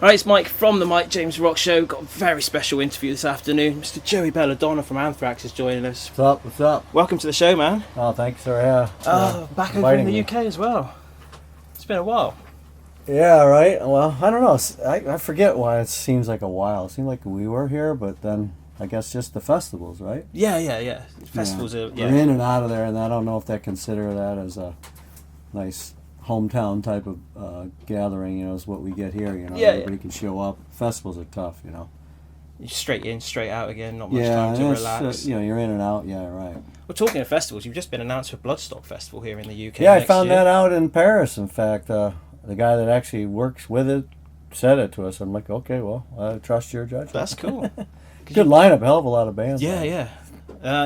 Alright, it's Mike from the Mike James Rock Show. Got a very special interview this afternoon. Mr. Joey Belladonna from Anthrax is joining us. What's up? What's up? Welcome to the show, man. Oh, thanks for Back over in the UK as well. It's been a while. Yeah, right. Well, I don't know. I forget why it seems like a while. It seemed like we were here, but then I guess just the festivals, right? Yeah. Festivals are... Yeah. We're in and out of there, and I don't know if they consider that as a nice hometown type of gathering, is what we get here, Everybody can show up. Festivals are tough, You're straight in, straight out again, not much time to relax. You're in and out, yeah, right. Well, talking of festivals, you've just been announced for Bloodstock Festival here in the UK. Yeah, I found that out in Paris, in fact. The guy that actually works with it said it to us. I'm like, okay, well, I trust your judgment. That's cool. Good lineup, hell of a lot of bands. Yeah.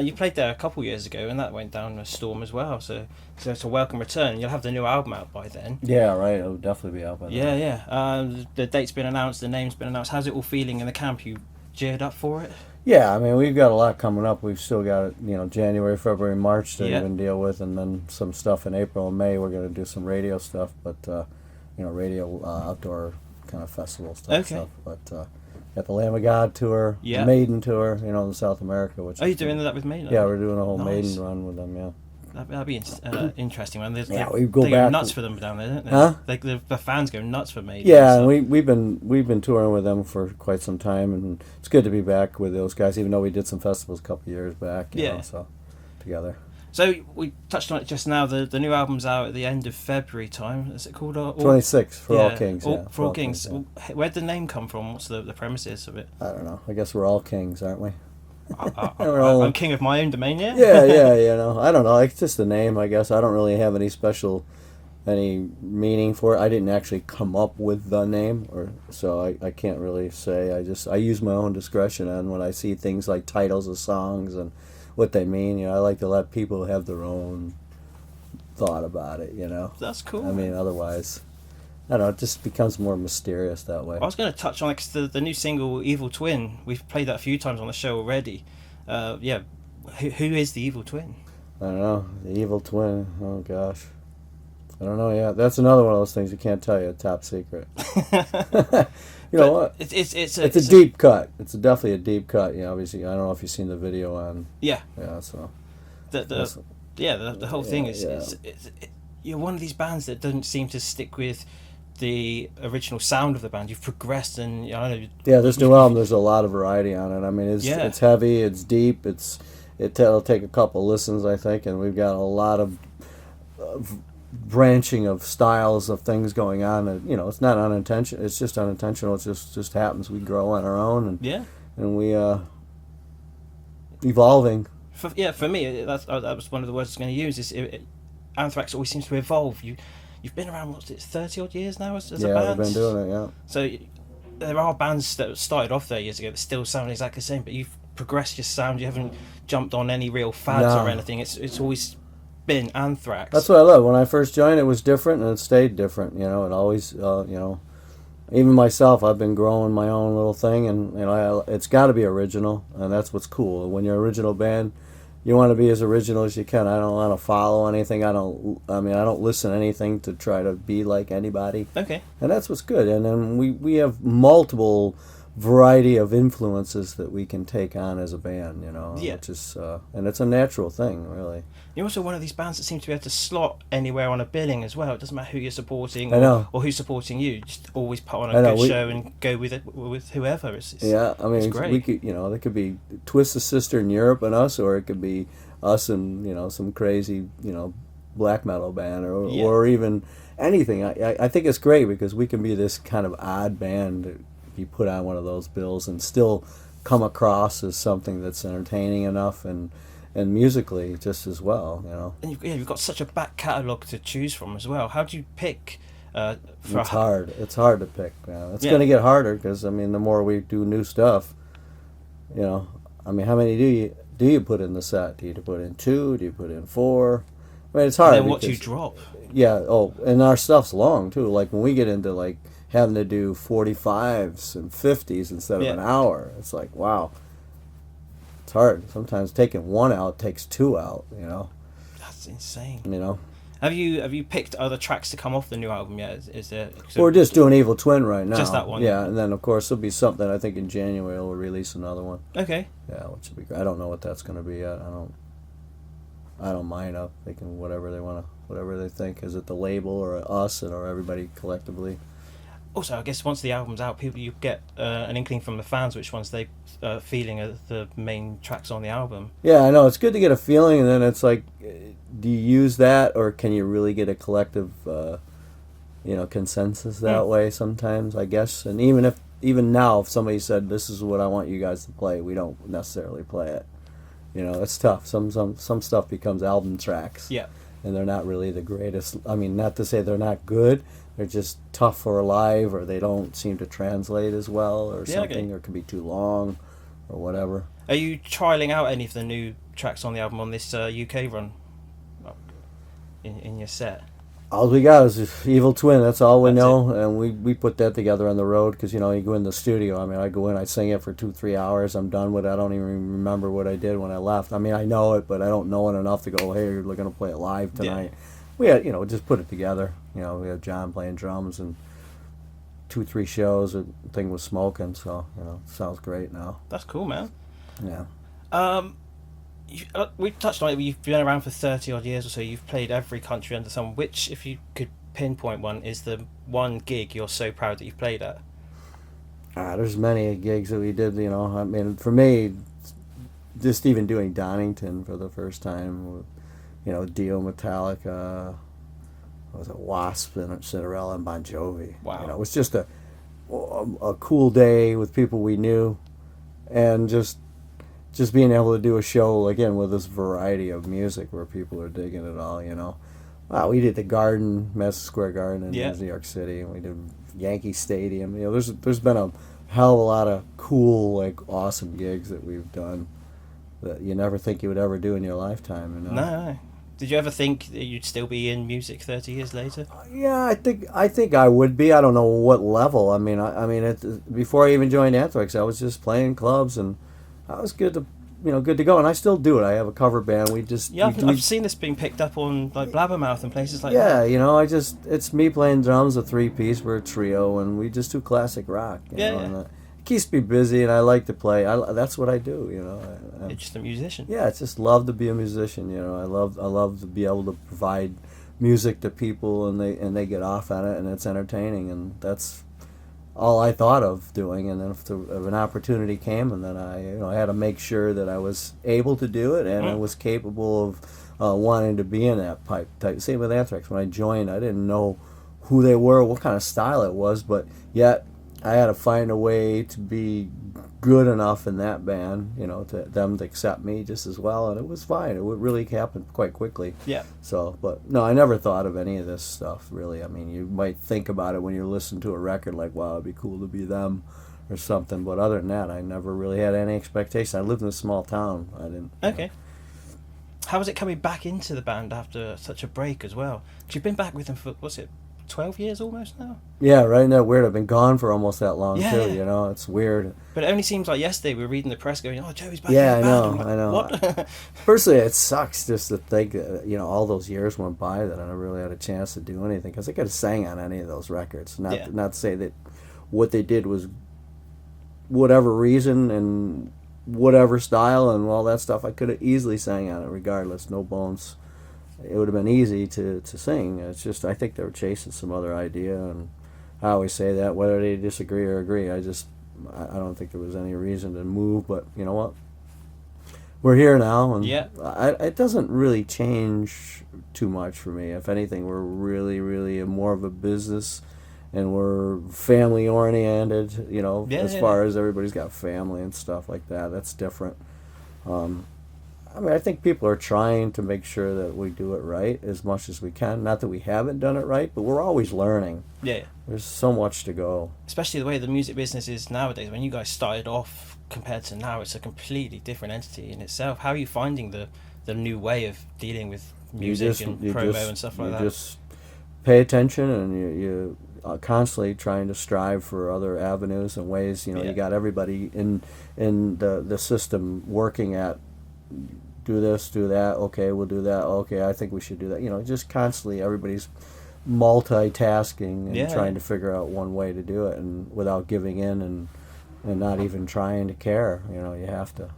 You played there a couple years ago, and that went down a storm as well. So it's a welcome return. You'll have the new album out by then. Yeah, right. It'll definitely be out by then. Yeah. The date's been announced. The name's been announced. How's it all feeling in the camp? You geared up for it? Yeah, I mean, we've got a lot coming up. We've still got, January, February, March to even deal with, and then some stuff in April and May. We're going to do some radio stuff, but radio outdoor kind of festival stuff. But got the Lamb of God tour, the Maiden tour, in South America. Which are you doing that with Maiden? Yeah, we're doing a whole Maiden run with them. Yeah, that'd be interesting. Man, we go back nuts for them down there, don't they? Huh? The fans go nuts for Maiden. Yeah, and we've been touring with them for quite some time, and it's good to be back with those guys. Even though we did some festivals a couple years back, you know, so together. So we touched on it just now. The new album's out at the end of February time. Is it called? 26 for All Kings. For All Kings. Yeah. Where'd the name come from? What's the premises of it? I don't know. I guess we're all kings, aren't we? I'm king of my own domain, yeah. Yeah. I don't know. It's just a name, I guess. I don't really have any meaning for it. I didn't actually come up with the name, so I can't really say. I use my own discretion on when I see things like titles of songs and what they mean. I like to let people have their own thought about it. That's cool. I mean, otherwise, I don't know. It just becomes more mysterious that way. I was going to touch on the new single "Evil Twin." We've played that a few times on the show already. Who is the Evil Twin? I don't know. The Evil Twin. Oh gosh, I don't know. Yeah, that's another one of those things you can't tell you. Top secret. You know what? It's a deep cut. It's definitely a deep cut. Obviously, I don't know if you've seen the video on. Yeah. Yeah. So. The whole thing is you're one of these bands that doesn't seem to stick with the original sound of the band. You've progressed, and this new album, there's a lot of variety on it. I mean, it's heavy, it's deep, it'll take a couple listens, I think, and we've got a lot of branching of styles of things going on. And, it's not unintentional. It's just unintentional. It just happens. We grow on our own, and we evolving. For me, that was one of the words I was going to use. Anthrax always seems to evolve. You've been around, 30 odd years now as a band? Yeah, we've been doing it, yeah. So there are bands that started off there years ago that still sound exactly the same, but you've progressed your sound. You haven't jumped on any real fads or anything. It's always been Anthrax. That's what I love. When I first joined, it was different, and it stayed different. It always, even myself, I've been growing my own little thing, and it's got to be original, and that's what's cool. When you're an original band, you want to be as original as you can. I don't want to follow anything. I don't listen to anything to try to be like anybody. Okay. And that's what's good. And then we have multiple variety of influences that we can take on as a band, which is and it's a natural thing, really. You're also one of these bands that seem to be able to slot anywhere on a billing as well. It doesn't matter who you're supporting or who's supporting you. Just always put on a good show and go with it with whoever. I mean, it's great. We could, there could be Twisted Sister in Europe and us, or it could be us and some crazy black metal band or even anything. I think it's great because we can be this kind of odd band that you put on one of those bills and still come across as something that's entertaining enough and musically just as well, And you've got such a back catalogue to choose from as well. How do you pick? It's hard. It's hard to pick. It's going to get harder because the more we do new stuff, how many do you put in the set? Do you put in 2? Do you put in 4? I mean, it's hard. And then what do you drop? Yeah. Oh, and our stuff's long too. Like when we get into having to do 45s and 50s instead of an hour, it's like, wow. It's hard. Sometimes taking 1 out takes 2 out, That's insane. Have you picked other tracks to come off the new album yet? Is there? We're just doing Evil Twin right now. Just that one. Yeah, and then of course there'll be something. I think in January we'll release another one. Okay. Yeah, which will be great. I don't know what that's going to be yet. I don't mind up. They can whatever they want to, whatever they think. Is it the label or us or everybody collectively? Also, I guess once the album's out, you get an inkling from the fans which ones they feeling are the main tracks on the album. Yeah, I know. It's good to get a feeling, and then it's like, do you use that, or can you really get a collective, consensus that way? Sometimes, I guess. And even now, if somebody said, "This is what I want you guys to play," we don't necessarily play it. It's tough. Some stuff becomes album tracks. Yeah. And they're not really the greatest. I mean, not to say they're not good. They're just tough for live, or they don't seem to translate as well, or something, or it can be too long, or whatever. Are you trialing out any of the new tracks on the album on this UK run in your set? All we got is Evil Twin. That's all we know, and we put that together on the road because you go in the studio. I mean, I go in, I sing it for 2-3 hours. I'm done with it. I don't even remember what I did when I left. I mean, I know it, but I don't know it enough to go, hey, you're going to play it live tonight. Yeah. We had, just put it together. We had John playing drums and 2-3 shows. The thing was smoking, so sounds great now. That's cool, man. Yeah. We touched on it. You've been around for 30 odd years or so. You've played every country under the sun. Which, if you could pinpoint one, is the one gig you're so proud that you've played at? There's many gigs that we did. I mean, for me, just even doing Donington for the first time with, Dio, Metallica, was it Wasp and Cinderella and Bon Jovi. Wow. It was just a cool day with people we knew, and just being able to do a show again with this variety of music where people are digging it all. Wow, we did the Garden, Madison Square Garden in New York City, and we did Yankee Stadium. There's been a hell of a lot of cool, awesome gigs that we've done that you never think you would ever do in your lifetime. No. Did you ever think that you'd still be in music 30 years later? Yeah, I think I would be. I don't know what level. I mean, before I even joined Anthrax, I was just playing clubs, and I was good to go, and I still do it. I have a cover band. I've seen this being picked up on Blabbermouth and places like that. Yeah, it's me playing drums, a 3-piece. We're a trio, and we just do classic rock. And, it keeps me busy, and I like to play. That's what I do. You're just a musician. Yeah, it's just love to be a musician. I love to be able to provide music to people, and they get off on it, and it's entertaining, and that's all I thought of doing. And then if an opportunity came, and then I had to make sure that I was able to do it, and I was capable of wanting to be in that type. Same with Anthrax. When I joined, I didn't know who they were, what kind of style it was, but yet I had to find a way to be good enough in that band, to them to accept me just as well, and it was fine. It really happened quite quickly. Yeah. So, but no, I never thought of any of this stuff, really. I mean, you might think about it when you're listening to a record, like, wow, it'd be cool to be them or something, but other than that, I never really had any expectation. I lived in a small town. I didn't... Okay. How was it coming back into the band after such a break as well? 'Cause you've been back with them for, 12 years almost now? Yeah, right. Now weird. I've been gone for almost that long too. It's weird. But it only seems like yesterday we were reading the press going, "Oh, Joey's back." Yeah, in the band. I know. What? Personally, it sucks just to think that all those years went by that I never really had a chance to do anything because I could have sang on any of those records. Not to say that what they did was whatever reason and whatever style and all that stuff. I could have easily sang on it regardless, no bones. It would have been easy to sing. It's just I think they were chasing some other idea, and I always say that whether they disagree or agree. I don't think there was any reason to move, but you know what? We're here now, and it doesn't really change too much for me. If anything, we're really, really more of a business, and we're family oriented. As far as everybody's got family and stuff like that. That's different. I think people are trying to make sure that we do it right as much as we can. Not that we haven't done it right, but we're always learning. Yeah. There's so much to go. Especially the way the music business is nowadays. When you guys started off compared to now, it's a completely different entity in itself. How are you finding the new way of dealing with music and promo and stuff like that? You just pay attention, and you constantly trying to strive for other avenues and ways. You got everybody in the system working at do this, do that. Okay, we'll do that. Okay, I think we should do that. You know, just constantly everybody's multitasking and trying to figure out one way to do it, and without giving in and not even trying to care. You know, you have to.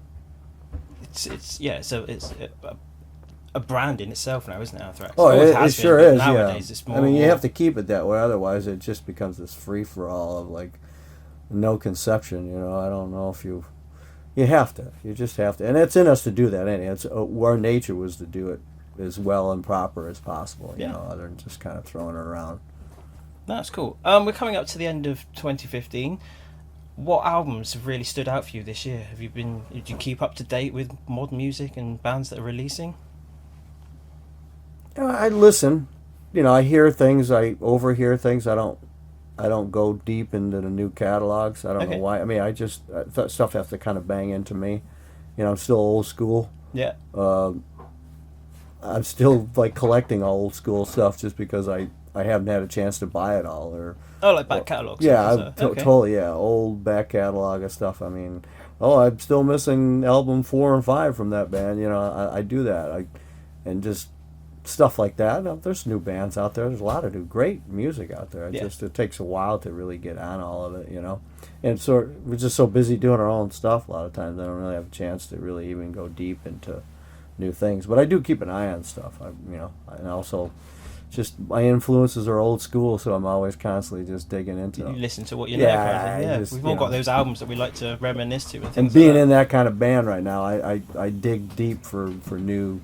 So it's a brand in itself now, isn't it, Anthrax? Oh, it sure is. Nowadays, it's more. I mean, you have to keep it that way, otherwise it just becomes this free for all of like no conception. You know, I don't know if you have to. You just have to, and it's in us to do that. Anyway, it's our nature was to do it as well and proper as possible. You know, other than just kind of throwing it around. That's cool. We're coming up to the end of 2015. What albums have really stood out for you this year? Did you keep up to date with modern music and bands that are releasing? I listen. You know, I hear things. I overhear things. I don't go deep into the new catalogs. I don't know why. I mean, I just stuff has to kind of bang into me. You know, I'm still old school. Yeah. I'm still like collecting old school stuff just because I haven't had a chance to buy it all like back catalogs. Yeah, totally. Yeah, old back catalog of stuff. I mean, I'm still missing album 4 and 5 from that band. You know, I do that. And just stuff like that. There's new bands out there. There's a lot of new great music out there. It takes a while to really get on all of it. You know, and so we're just so busy doing our own stuff. A lot of times I don't really have a chance to really even go deep into new things. But I do keep an eye on stuff. And also. Just my influences are old school, so I'm always constantly just digging into them. You listen to what you know. Kind of thing. We've all got those albums that we like to reminisce to. And being in that kind of band right now, I dig deep for new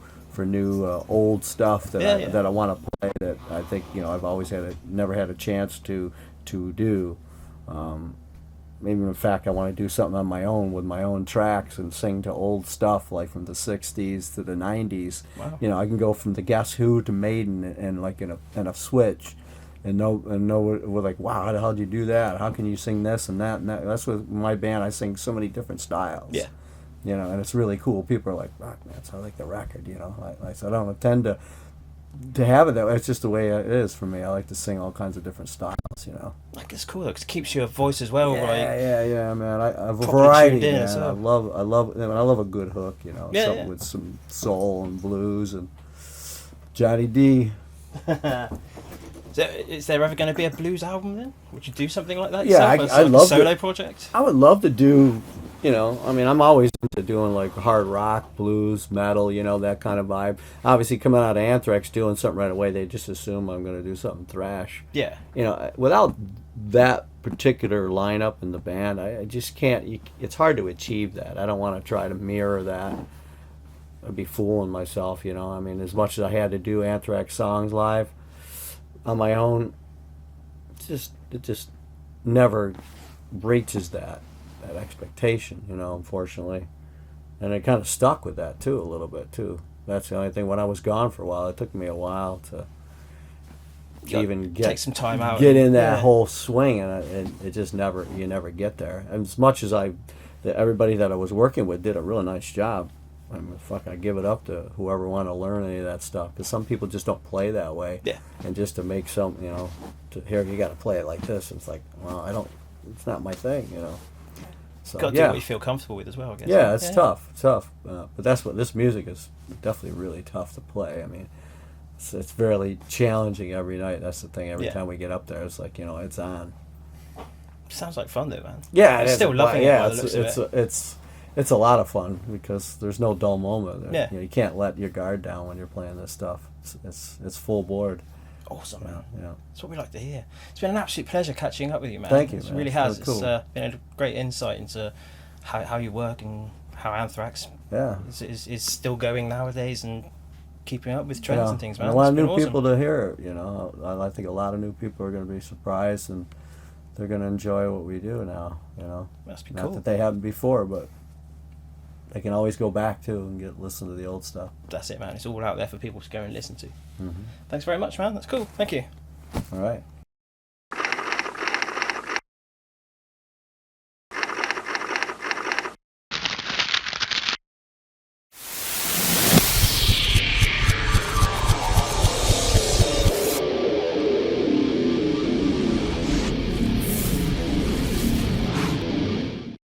old stuff that I want to play. That I think I've always never had a chance to do. Maybe in fact I want to do something on my own with my own tracks and sing to old stuff like from the 60s to the 90s. Wow. You know, I can go from the Guess Who to Maiden and like in a switch and know we're like, wow, how the hell do you do that? How can you sing this and that and that? That's with my band. I sing so many different styles. Yeah. You know, and it's really cool. People are like, "Wow, man, I like the record." You know, I don't intend to have it that way. It's just the way it is for me. I like to sing all kinds of different styles, you know. Like, it's cool because it keeps your voice as well. Yeah, man. I have a variety, man. So. I love a good hook, you know. Something with some soul and blues and Johnny D. So is there ever going to be a blues album then? Would you do something like that? Yeah, I love a solo project. I would love to do. You know, I mean, I'm always into doing like hard rock, blues, metal, you know, that kind of vibe. Obviously, coming out of Anthrax, doing something right away, they just assume I'm going to do something thrash. Yeah. You know, without that particular lineup in the band, I just can't. It's hard to achieve that. I don't want to try to mirror that. I'd be fooling myself, you know. I mean, as much as I had to do Anthrax songs live on my own, it just never reaches that expectation, you know, unfortunately. And I kind of stuck with that too a little bit too. That's the only thing. When I was gone for a while, it took me a while to even take some time out, get in that whole swing, and it just you never get there. And as much as everybody that I was working with did a really nice job. I mean, I give it up to whoever wanted to learn any of that stuff, because some people just don't play that way. Yeah. And just to make you got to play it like this. It's like, well, it's not my thing, you know. So, got to do what you feel comfortable with as well, I guess. Yeah, it's tough. But that's what this music is definitely really tough to play. I mean, it's very challenging every night. That's the thing. Every time we get up there, it's like, you know, it's on. Sounds like fun though, man. Yeah, I'm still loving it. Yeah, it's a lot of fun because there's no dull moment. Yeah. You can't let your guard down when you're playing this stuff. It's full board. Awesome, man. Yeah. That's what we like to hear. It's been an absolute pleasure catching up with you, man. Thank you, It man. really has. Cool. It's been a great insight into how you work and how Anthrax is still going nowadays and keeping up with trends and things, man. And a lot of new people to hear it, you know. I think a lot of new people are going to be surprised and they're going to enjoy what we do now, you know. Must be Not cool. that they haven't before, but they can always go back to and listen to the old stuff. That's it, man. It's all out there for people to go and listen to. Mm-hmm. Thanks very much, man. That's cool. Thank you. All right.